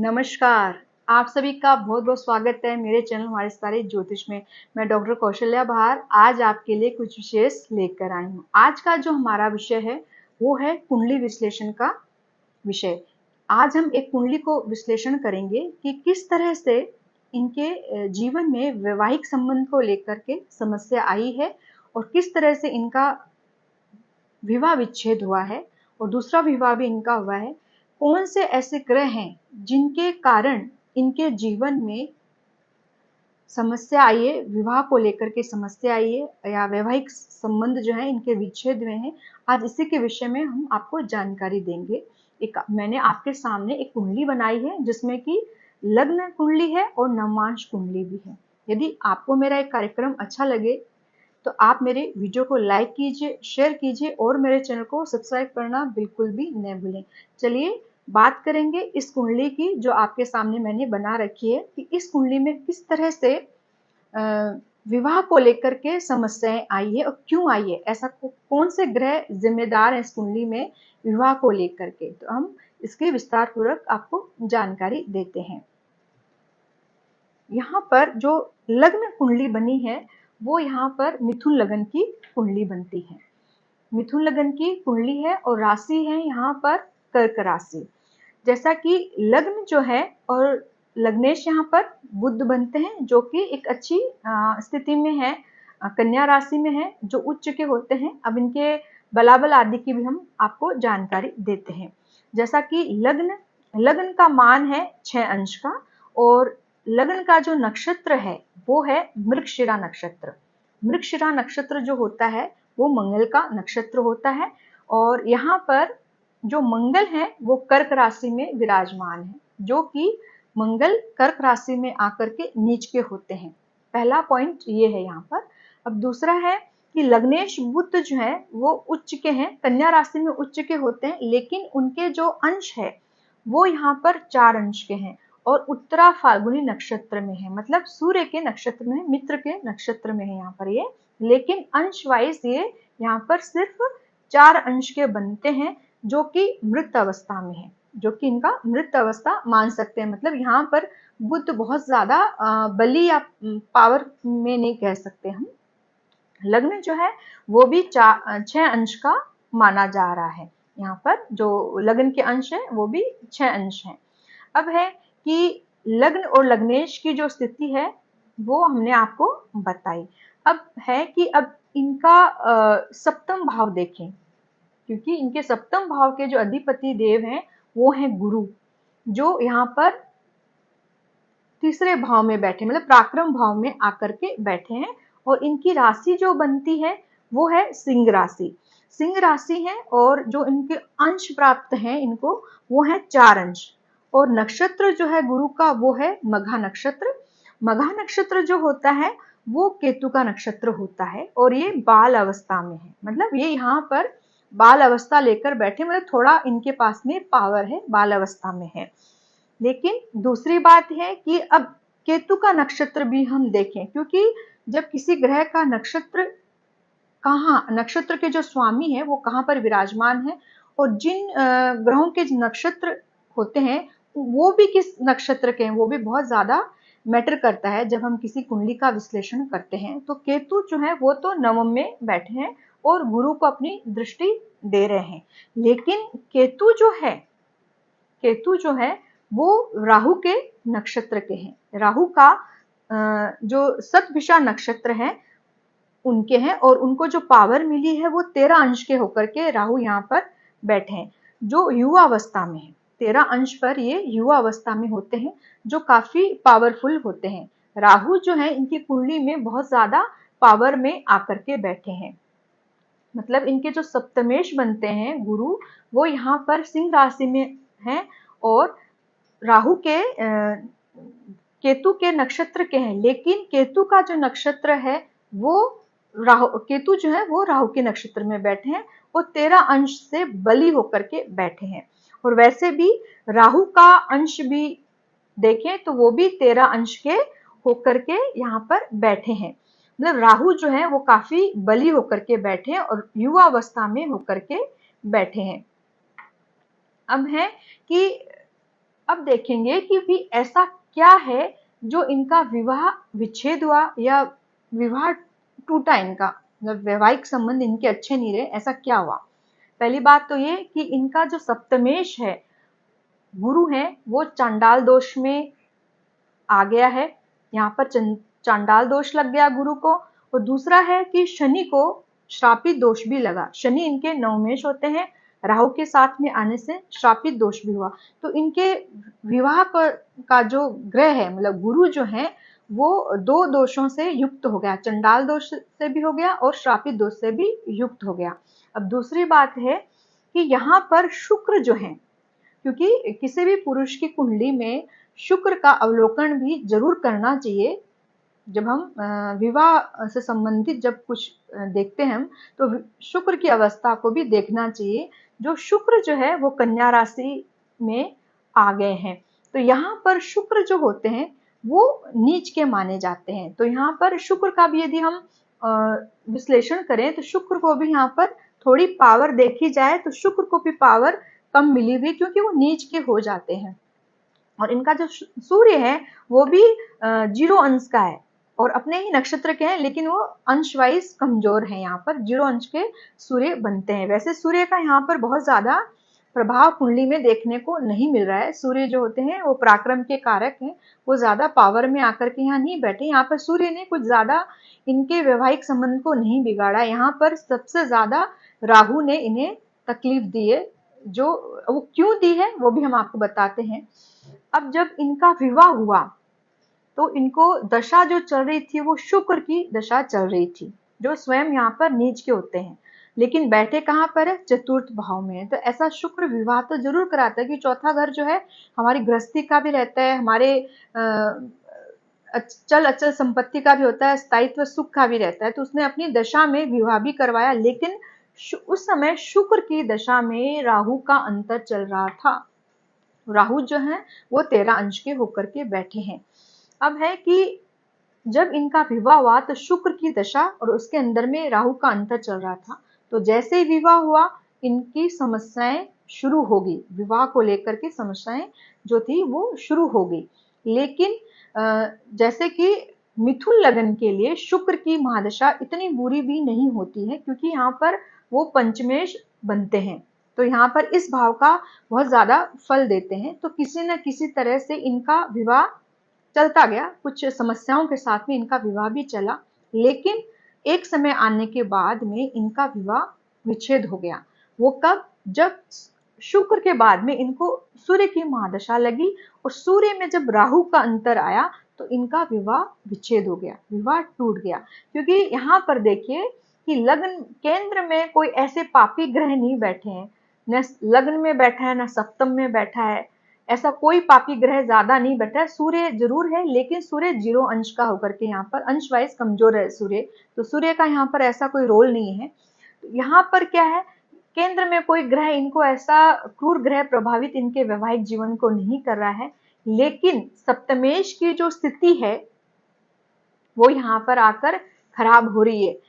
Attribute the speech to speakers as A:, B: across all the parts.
A: नमस्कार। आप सभी का बहुत बहुत स्वागत है मेरे चैनल हमारे सारे ज्योतिष में। मैं डॉक्टर कौशल्या बहार आज आपके लिए कुछ विशेष लेकर आई हूँ। आज का जो हमारा विषय है वो है कुंडली विश्लेषण का विषय। आज हम एक कुंडली को विश्लेषण करेंगे कि किस तरह से इनके जीवन में वैवाहिक संबंध को लेकर के समस्या आई है और किस तरह से इनका विवाह विच्छेद हुआ है और दूसरा विवाह भी इनका हुआ है। कौन से ऐसे ग्रह हैं जिनके कारण इनके जीवन में समस्या आई है, विवाह को लेकर के समस्या आई है या वैवाहिक संबंध जो है इनके विच्छेद में है। आज इसी के विषय में हम आपको जानकारी देंगे। मैंने आपके सामने एक कुंडली बनाई है जिसमें कि लग्न कुंडली है और नवमांश कुंडली भी है। यदि आपको मेरा एक कार्यक्रम अच्छा लगे तो आप मेरे वीडियो को लाइक कीजिए, शेयर कीजिए और मेरे चैनल को सब्सक्राइब करना बिल्कुल भी न भूलें। चलिए बात करेंगे इस कुंडली की जो आपके सामने मैंने बना रखी है कि इस कुंडली में किस तरह से विवाह को लेकर के समस्याएं आई है और क्यों आई है। ऐसा कौन से ग्रह जिम्मेदार है इस कुंडली में विवाह को लेकर के। तो हम इसके विस्तार पूर्वक आपको जानकारी देते हैं। यहाँ पर जो लग्न कुंडली बनी है वो यहाँ पर मिथुन लगन की कुंडली बनती है। मिथुन लगन की कुंडली है और राशि है यहाँ पर कर्क राशि। जैसा कि लग्न जो है और लग्नेश यहाँ पर बुध बनते हैं जो कि एक अच्छी स्थिति में है, कन्या राशि में है, जो उच्च के होते हैं। अब इनके बलाबल आदि की भी हम आपको जानकारी देते हैं। जैसा कि लग्न का मान है 6 अंश का और लग्न का जो नक्षत्र है वो है मृगशिरा नक्षत्र। मृगशिरा नक्षत्र जो होता है वो मंगल का नक्षत्र होता है और यहाँ पर जो मंगल है वो कर्क राशि में विराजमान है, जो कि मंगल कर्क राशि में आकर के नीच के होते हैं। पहला पॉइंट ये है यहाँ पर। अब दूसरा है कि लग्नेश बुध जो है वो उच्च के हैं, कन्या राशि में उच्च के होते हैं, लेकिन उनके जो अंश है वो यहाँ पर 4 अंश के हैं और उत्तरा फाल्गुनी नक्षत्र में है, मतलब सूर्य के नक्षत्र में है, मित्र के नक्षत्र में है यहाँ पर ये। लेकिन अंश वाइज ये यहाँ पर सिर्फ 4 अंश के बनते हैं जो कि मृत अवस्था में है, जो कि इनका मृत अवस्था मान सकते हैं। मतलब यहाँ पर बुध बहुत ज्यादा बली या पावर में नहीं कह सकते हम। लग्न जो है वो भी 6 अंश का माना जा रहा है। यहाँ पर जो लग्न के अंश है वो भी 6 अंश है। अब है कि लग्न और लग्नेश की जो स्थिति है वो हमने आपको बताई। अब है कि अब इनका सप्तम भाव देखें, क्योंकि इनके सप्तम भाव के जो अधिपति देव हैं वो हैं गुरु, जो यहाँ पर तीसरे भाव में बैठे, मतलब पराक्रम भाव में आकर के बैठे हैं। और इनकी राशि जो बनती है वो है सिंह राशि। सिंह राशि है और जो इनके अंश प्राप्त हैं इनको वो है 4 अंश। और नक्षत्र जो है गुरु का वो है मघा नक्षत्र। मघा नक्षत्र जो होता है वो केतु का नक्षत्र होता है और ये बाल अवस्था में है, मतलब ये यहाँ पर बाल अवस्था लेकर बैठे, मतलब थोड़ा इनके पास में पावर है, बाल अवस्था में है। लेकिन दूसरी बात है कि अब केतु का नक्षत्र भी हम देखें, क्योंकि जब किसी ग्रह का नक्षत्र नक्षत्र के जो स्वामी है वो कहाँ पर विराजमान है और जिन ग्रहों के नक्षत्र होते हैं वो भी किस नक्षत्र के हैं वो भी बहुत ज्यादा मैटर करता है। जब हम किसी कुंडली का विश्लेषण करते हैं तो केतु जो है वो तो नवम में बैठे हैं और गुरु को अपनी दृष्टि दे रहे हैं। लेकिन केतु जो है वो राहु के नक्षत्र के हैं। राहु का जो शतभिषा नक्षत्र है उनके हैं और उनको जो पावर मिली है वो 13 अंश के होकर के राहु यहाँ पर बैठे हैं, जो युवा अवस्था में है। 13 अंश पर ये युवा अवस्था में होते हैं जो काफी पावरफुल होते हैं। राहु जो है इनकी कुंडली में बहुत ज्यादा पावर में आकर के बैठे हैं। मतलब इनके जो सप्तमेश बनते हैं गुरु वो यहाँ पर सिंह राशि में हैं और राहु के केतु के नक्षत्र के हैं। लेकिन केतु का जो नक्षत्र है वो केतु जो है वो राहु के नक्षत्र में बैठे हैं और 13 अंश से बली होकर के बैठे हैं। और वैसे भी राहु का अंश भी देखें तो वो भी 13 अंश के होकर के यहाँ पर बैठे हैं। मतलब राहु जो है वो काफी बली होकर के बैठे हैं और युवा अवस्था में होकर के बैठे हैं। अब है कि अब देखेंगे कि भी ऐसा क्या है जो इनका विवाह विच्छेद हुआ या विवाह टूटा, इनका मतलब वैवाहिक संबंध इनके अच्छे नहीं रहे, ऐसा क्या हुआ। पहली बात तो ये कि इनका जो सप्तमेश है, गुरु है, वो चांडाल दोष में आ गया है। यहाँ पर चांडाल दोष लग गया गुरु को। और दूसरा है कि शनि को श्रापित दोष भी लगा। शनि इनके नवमेश होते हैं, राहु के साथ में आने से श्रापित दोष भी हुआ। तो इनके विवाह पर का जो ग्रह है, मतलब गुरु जो है, वो दो दोषों से युक्त हो गया, चंडाल दोष से भी हो गया और श्रापित दोष से भी युक्त हो गया। अब दूसरी बात है कि यहाँ पर शुक्र जो है, क्योंकि किसी भी पुरुष की कुंडली में शुक्र का अवलोकन भी जरूर करना चाहिए। जब हम विवाह से संबंधित जब कुछ देखते हैं हम, तो शुक्र की अवस्था को भी देखना चाहिए। जो शुक्र जो है वो कन्या राशि में आ गए हैं, तो यहाँ पर शुक्र जो होते हैं वो नीच के माने जाते हैं। तो यहाँ पर शुक्र का भी यदि हम विश्लेषण करें तो शुक्र को भी यहाँ पर थोड़ी पावर देखी जाए तो शुक्र को भी पावर कम मिली हुई, क्योंकि वो नीच के हो जाते हैं। और इनका जो सूर्य है वो भी 0 अंश का है और अपने ही नक्षत्र के हैं, लेकिन वो अंश वाइज कमजोर है। यहाँ पर 0 अंश के सूर्य बनते हैं। वैसे सूर्य का यहाँ पर बहुत ज्यादा प्रभाव कुंडली में देखने को नहीं मिल रहा है। सूर्य जो होते हैं वो पराक्रम के कारक हैं, वो ज्यादा पावर में आकर के यहाँ नहीं बैठे। यहाँ पर सूर्य ने कुछ ज्यादा इनके वैवाहिक संबंध को नहीं बिगाड़ा। यहाँ पर सबसे ज्यादा राहु ने इन्हें तकलीफ दी है। जो वो क्यों दी है वो भी हम आपको बताते हैं। अब जब इनका विवाह हुआ तो इनको दशा जो चल रही थी वो शुक्र की दशा चल रही थी, जो स्वयं यहाँ पर नीच के होते हैं, लेकिन बैठे कहाँ पर है, चतुर्थ भाव में है। तो ऐसा शुक्र विवाह तो जरूर कराता है कि चौथा घर जो है हमारी गृहस्थी का भी रहता है, हमारे चल अचल संपत्ति का भी होता है, स्थायित्व सुख का भी रहता है। तो उसने अपनी दशा में विवाह भी करवाया, लेकिन उस समय शुक्र की दशा में राहु का अंतर चल रहा था। राहु जो है वो 13 अंश के होकर के बैठे हैं। अब है कि जब इनका विवाह हुआ तो शुक्र की दशा और उसके अंदर में राहु का अंतर चल रहा था। तो जैसे ही विवाह हुआ इनकी समस्याएं शुरू हो गई, विवाह को लेकर के समस्याएं जो थी वो शुरू हो गई। लेकिन जैसे कि मिथुन लगन के लिए शुक्र की महादशा इतनी बुरी भी नहीं होती है, क्योंकि यहाँ पर वो पंचमेश बनते हैं, तो यहाँ पर इस भाव का बहुत ज्यादा फल देते हैं। तो किसी न किसी तरह से इनका विवाह चलता गया, कुछ समस्याओं के साथ में इनका विवाह भी चला, लेकिन एक समय आने के बाद में इनका विवाह विच्छेद हो गया। वो कब, जब शुक्र के बाद में इनको सूर्य की महादशा लगी और सूर्य में जब राहु का अंतर आया तो इनका विवाह विच्छेद हो गया, विवाह टूट गया। क्योंकि यहाँ पर देखिए कि लग्न केंद्र में कोई ऐसे पापी ग्रह नहीं बैठे हैं, न लग्न में बैठा है न सप्तम में बैठा है, ऐसा कोई पापी ग्रह ज्यादा नहीं बैठा है। सूर्य जरूर है, लेकिन सूर्य 0 अंश का होकर के यहाँ पर अंश वाइज कमजोर है सूर्य, तो सूर्य का यहाँ पर ऐसा कोई रोल नहीं है। तो यहाँ पर क्या है, केंद्र में कोई ग्रह इनको ऐसा क्रूर ग्रह प्रभावित इनके वैवाहिक जीवन को नहीं कर रहा है, लेकिन सप्तमेश की जो स्थिति है वो यहाँ पर आकर खराब हो रही है।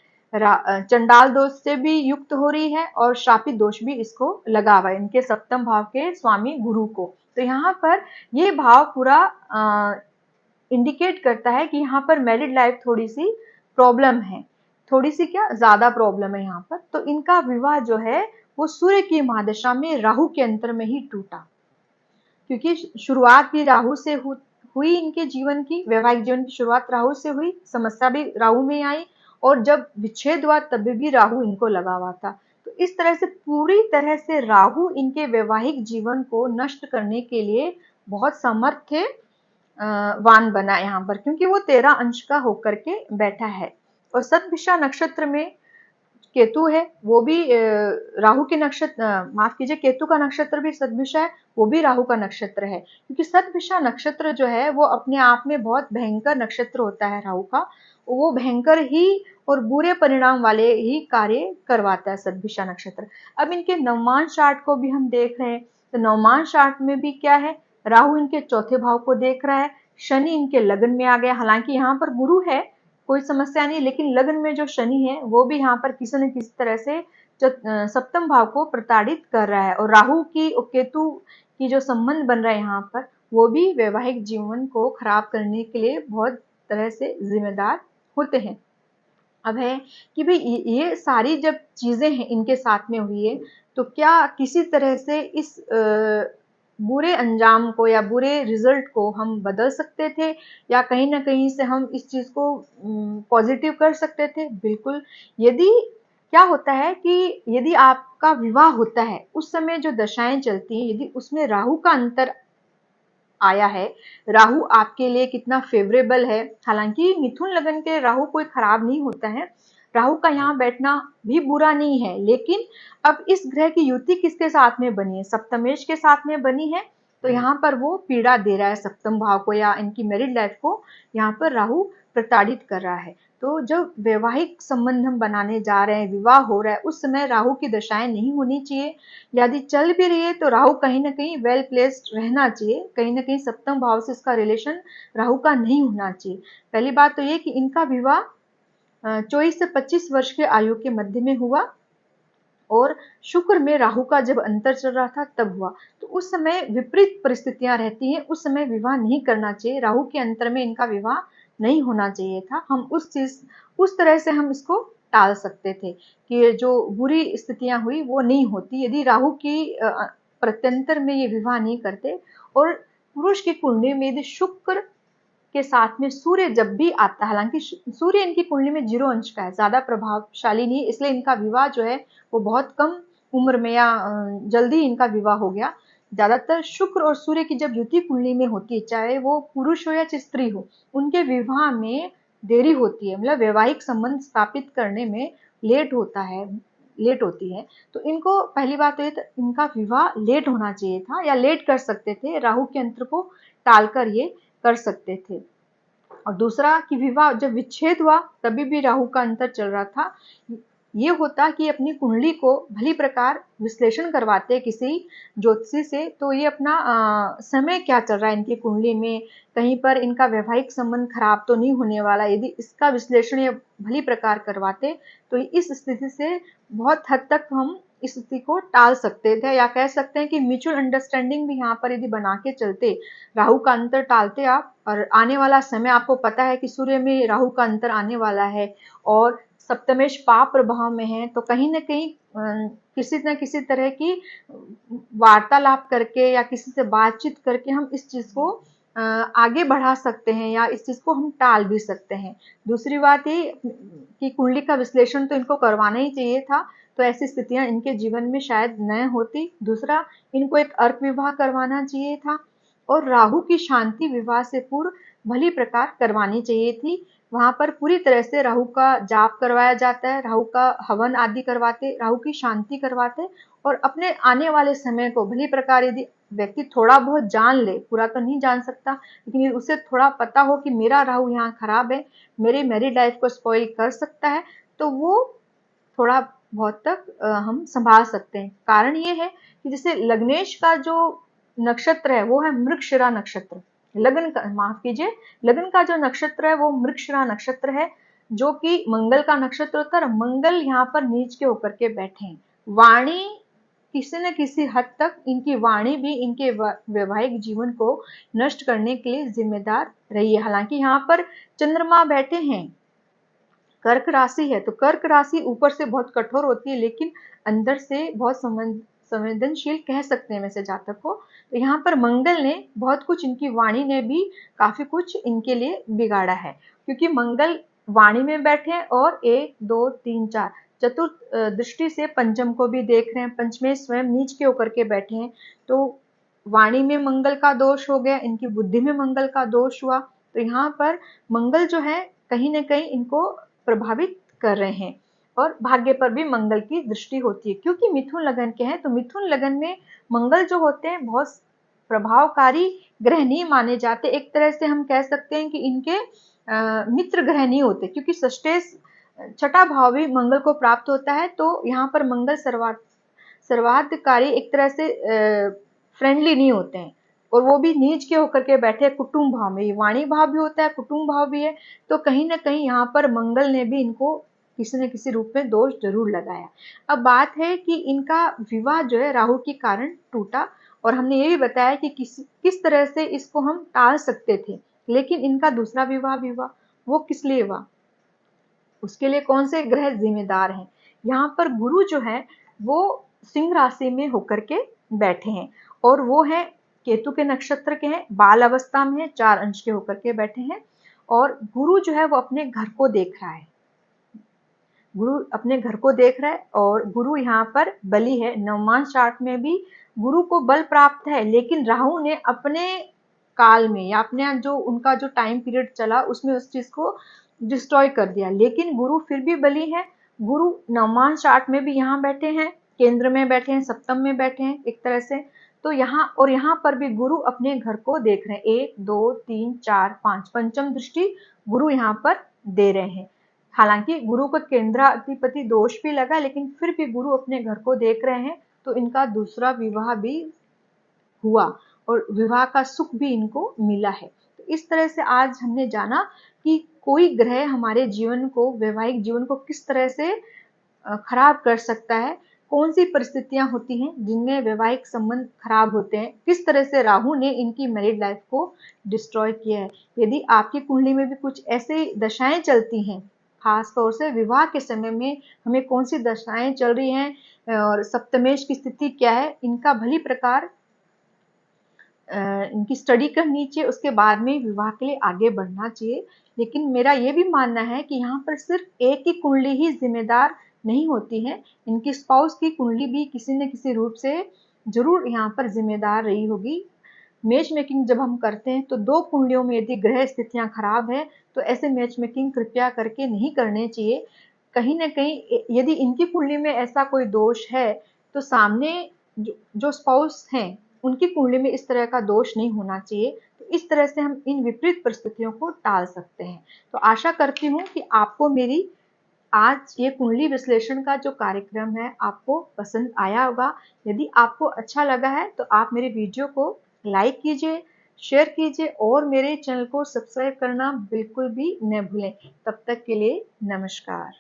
A: चंडाल दोष से भी युक्त हो रही है और श्रापित दोष भी इसको लगा हुआ है, इनके सप्तम भाव के स्वामी गुरु को। तो यहाँ पर ये भाव पूरा इंडिकेट करता है कि यहाँ पर मैरिड लाइफ थोड़ी सी प्रॉब्लम है, थोड़ी सी क्या ज्यादा प्रॉब्लम है यहाँ पर। तो इनका विवाह जो है वो सूर्य की महादशा में राहु के अंतर में ही टूटा, क्योंकि शुरुआत भी राहु से हुई इनके जीवन की, वैवाहिक जीवन की शुरुआत राहु से हुई, समस्या भी राहु में आई, और जब विच्छेद हुआ तब भी राहु इनको लगा हुआ था। तो इस तरह से पूरी तरह से राहु इनके वैवाहिक जीवन को नष्ट करने के लिए बहुत समर्थ थे, वान बना यहाँ पर, क्योंकि वो 13 अंश का होकर के बैठा है। और सतभिषा नक्षत्र में केतु है, वो भी राहु के नक्षत्र, माफ कीजिए, केतु का नक्षत्र भी सतभिषा है, वो भी राहु का नक्षत्र है। क्योंकि सतभिषा नक्षत्र जो है वो अपने आप में बहुत भयंकर नक्षत्र होता है राहु का, वो भयंकर ही और बुरे परिणाम वाले ही कार्य करवाता है सतभिषा नक्षत्र। अब इनके नवमांश आठ को भी हम देख रहे हैं, तो नवमांश आठ में भी क्या है, राहु इनके चौथे भाव को देख रहा है, शनि इनके लगन में आ गया। हालांकि यहाँ पर गुरु है, कोई समस्या नहीं, लेकिन लग्न में जो शनि है वो भी यहाँ पर किसी न किसी तरह से सप्तम भाव को प्रताड़ित कर रहा है। और राहु की और केतु की जो संबंध बन रहा है यहाँ पर, वो भी वैवाहिक जीवन को खराब करने के लिए बहुत तरह से जिम्मेदार होते हैं। अब है कि भाई ये सारी जब चीजें हैं इनके साथ में हुई है, तो क्या किसी तरह से इस बुरे अंजाम को या बुरे रिजल्ट को हम बदल सकते थे, या कहीं ना कहीं से हम इस चीज को पॉजिटिव कर सकते थे? बिल्कुल। यदि क्या होता है कि यदि आपका विवाह होता है, उस समय जो दशाएं चलती हैं, यदि उसमें राहु का अंतर आया है, राहु आपके लिए कितना फेवरेबल है। हालांकि मिथुन लगन के राहु कोई खराब नहीं होता है, राहु का यहाँ बैठना भी बुरा नहीं है, लेकिन अब इस ग्रह की युति किसके साथ में बनी है? सप्तमेश के साथ में बनी है, तो यहाँ पर वो पीड़ा दे रहा है सप्तम भाव को, या इनकी मैरिड लाइफ को यहाँ पर राहु प्रताड़ित कर रहा है। तो जब वैवाहिक संबंध हम बनाने जा रहे हैं, विवाह हो रहा है, उस समय राहु की दशाएं नहीं होनी चाहिए। यदि चल भी रही है तो राहु कहीं ना कहीं वेल प्लेस्ड रहना चाहिए, कहीं ना कहीं सप्तम भाव से इसका रिलेशन राहु का नहीं होना चाहिए। पहली बात तो ये कि इनका विवाह 24 से 25 वर्ष के आयु के मध्य में हुआ, और शुक्र में राहु का जब अंतर चल रहा था तब हुआ। तो उस समय विपरीत परिस्थितियां रहती हैं, उस समय विवाह नहीं करना चाहिए, राहु के अंतर में इनका विवाह नहीं होना चाहिए था। हम उस तरह से हम इसको टाल सकते थे कि जो बुरी स्थितियां हुई वो नहीं होती यदि राहु की प्रत्यंतर में ये विवाह नहीं करते। और पुरुष की कुंडली में यदि शुक्र के साथ में सूर्य जब भी आता है, हालांकि सूर्य इनकी कुंडली में 0 अंश का है, ज्यादा प्रभावशाली नहीं, इसलिए इनका विवाह जो है वो बहुत कम उम्र में या जल्दी इनका विवाह हो गया। ज्यादातर शुक्र और सूर्य की जब युति कुंडली में होती है, चाहे वो पुरुष हो या स्त्री हो, उनके विवाह में देरी होती है, मतलब वैवाहिक संबंध स्थापित करने में लेट होती है। तो इनको पहली बात तो ये इनका विवाह लेट होना चाहिए था, या लेट कर सकते थे, राहु के अंतर को टालकर ये कर सकते थे। और दूसरा कि विवाह जब विच्छेद हुआ तभी भी राहु का अंतर चल रहा था, ये होता कि अपनी कुंडली को भली प्रकार विश्लेषण करवाते किसी ज्योतिषी से, तो ये अपना समय क्या चल रहा है इनकी कुंडली में, कहीं पर इनका वैवाहिक संबंध खराब तो नहीं होने वाला, यदि इसका विश्लेषण ये भली प्रकार करवाते तो इस स्थिति से बहुत हद तक हम इस स्थिति को टाल सकते थे, या कह सकते हैं कि म्यूचुअल अंडरस्टैंडिंग भी यहाँ पर यदि बना के चलते, राहु का अंतर टालते आप, और आने वाला समय आपको पता है कि सूर्य में राहु का अंतर आने वाला है, और सप्तमेश पाप प्रभाव में है, तो कहीं ना कहीं किसी न किसी तरह की वार्तालाप करके या किसी से बातचीत करके हम इस चीज को आगे बढ़ा सकते हैं, या इस चीज को हम टाल भी सकते हैं। दूसरी बात ये कि कुंडली का विश्लेषण तो इनको करवाना ही चाहिए था, तो ऐसी स्थितियां इनके जीवन में शायद न होती। दूसरा, इनको एक अर्क विवाह करवाना चाहिए था, और राहु की शांति विवाह से पूर्व भली प्रकार करवानी चाहिए थी। वहां पर पूरी तरह से राहु का जाप करवाया जाता है, राहु का हवन आदि करवाते, राहु की शांति करवाते, और अपने आने वाले समय को भली प्रकार यदि व्यक्ति थोड़ा बहुत जान ले, पूरा तो नहीं जान सकता, लेकिन उसे थोड़ा पता हो कि मेरा राहु यहाँ खराब है, मेरी मैरिड लाइफ को स्पॉइल कर सकता है, तो वो थोड़ा बहुत तक हम संभाल सकते हैं। कारण ये है कि जैसे लग्नेश का जो नक्षत्र है वो है मृगशिरा नक्षत्र, लगन का, माफ कीजिए, लगन का जो नक्षत्र है वो मृगशिरा नक्षत्र है, जो कि मंगल का नक्षत्र होता है, और मंगल यहाँ पर नीच के होकर के बैठे हैं। वाणी किसी न किसी हद तक, इनकी वाणी भी इनके वैवाहिक जीवन को नष्ट करने के लिए जिम्मेदार रही है। हालांकि यहाँ पर चंद्रमा बैठे हैं, कर्क राशि है, तो कर्क राशि ऊपर से बहुत कठोर होती है, लेकिन अंदर से बहुत संवेदनशील कह सकते हैं वैसे जातक को। तो यहाँ पर मंगल ने बहुत कुछ, इनकी वाणी ने भी काफी कुछ इनके लिए बिगाड़ा है, क्योंकि मंगल वाणी में बैठे हैं, और 1 2 3 4 चतुर्थ दृष्टि से पंचम को भी देख रहे हैं, पंचमे स्वयं नीच के होकर के बैठे हैं, तो वाणी में मंगल का दोष हो गया, इनकी बुद्धि में मंगल का दोष हुआ। तो यहाँ पर मंगल जो है कहीं ना कहीं इनको प्रभावित कर रहे हैं, और भाग्य पर भी मंगल की दृष्टि होती है, क्योंकि मिथुन लगन के हैं, तो मिथुन लगन में मंगल जो होते हैं बहुत प्रभावकारी ग्रह नहीं माने जाते। एक तरह से हम कह सकते हैं कि इनके मित्र ग्रह नहीं होते, क्योंकि षष्ठेश छठा भाव भी मंगल को प्राप्त होता है, तो यहाँ पर मंगल सर्वाधिकारी एक तरह से फ्रेंडली नहीं होते हैं, और वो भी नीच के होकर के बैठे हैं कुटुंब भाव में, वाणी भाव भी होता है, कुटुंब भाव भी है, तो कहीं ना कहीं यहाँ पर मंगल ने भी इनको किसी न किसी रूप में दोष जरूर लगाया। अब बात है कि इनका विवाह जो है राहु के कारण टूटा, और हमने ये भी बताया कि किस तरह से इसको हम टाल सकते थे, लेकिन इनका दूसरा विवाह भी हुआ। वो किस लिए हुआ, उसके लिए कौन से ग्रह जिम्मेदार हैं? यहाँ पर गुरु जो है वो सिंह राशि में होकर के बैठे हैं, और वो है केतु के नक्षत्र के हैं, बाल अवस्था में है, 4 अंश के होकर के बैठे हैं। और गुरु जो है वो अपने घर को देख रहा है, गुरु अपने घर को देख रहा है, और गुरु यहाँ पर बली है। नवमांश चार्ट में भी गुरु को बल प्राप्त है, लेकिन राहु ने अपने काल में या अपने जो उनका जो टाइम पीरियड चला उसमें उस चीज को डिस्ट्रॉय कर दिया, लेकिन गुरु फिर भी बली है। गुरु नवमांश चार्ट में भी यहाँ बैठे हैं, केंद्र में बैठे हैं, सप्तम में बैठे हैं एक तरह से। तो यहाँ पर भी गुरु अपने घर को देख रहे हैं, 1 2 3 4 5, पंचम दृष्टि गुरु यहाँ पर दे रहे हैं। हालांकि गुरु को केंद्राधिपति दोष भी लगा, लेकिन फिर भी गुरु अपने घर को देख रहे हैं, तो इनका दूसरा विवाह भी हुआ और विवाह का सुख भी इनको मिला है। तो इस तरह से आज हमने जाना कि कोई ग्रह हमारे जीवन को, वैवाहिक जीवन को किस तरह से खराब कर सकता है, कौन सी परिस्थितियां होती हैं जिनमें वैवाहिक संबंध खराब होते हैं, किस तरह से राहु ने इनकी मैरिड लाइफ को डिस्ट्रॉय किया है। यदि आपकी कुंडली में भी कुछ ऐसे दशाएं चलती हैं, खास तौर से विवाह के समय में हमें कौन सी दशाएं चल रही हैं और सप्तमेश की स्थिति क्या है, इनका भली प्रकार इनकी स्टडी करनी चाहिए, उसके बाद में विवाह के लिए आगे बढ़ना चाहिए। लेकिन मेरा ये भी मानना है कि यहाँ पर सिर्फ एक ही कुंडली ही जिम्मेदार नहीं होती है, इनकी स्पाउस की कुंडली भी किसी न किसी रूप से जरूर यहाँ पर जिम्मेदार रही होगी। मैच मेकिंग जब हम करते हैं तो 2 कुंडलियों में यदि ग्रह स्थितियां खराब है तो ऐसे मैच मेकिंग कृपया करके नहीं करने चाहिए। कहीं ना कहीं यदि इनकी कुंडली में ऐसा कोई दोष है तो सामने जो स्पाउस हैं उनकी कुंडली में इस तरह का दोष नहीं होना चाहिए। तो इस तरह से हम इन विपरीत परिस्थितियों को टाल सकते हैं। तो आशा करती हूँ कि आपको मेरी आज ये कुंडली विश्लेषण का जो कार्यक्रम है आपको पसंद आया होगा। यदि आपको अच्छा लगा है तो आप मेरे वीडियो को लाइक कीजिए, शेयर कीजिए और मेरे चैनल को सब्सक्राइब करना बिल्कुल भी न भूलें। तब तक के लिए नमस्कार।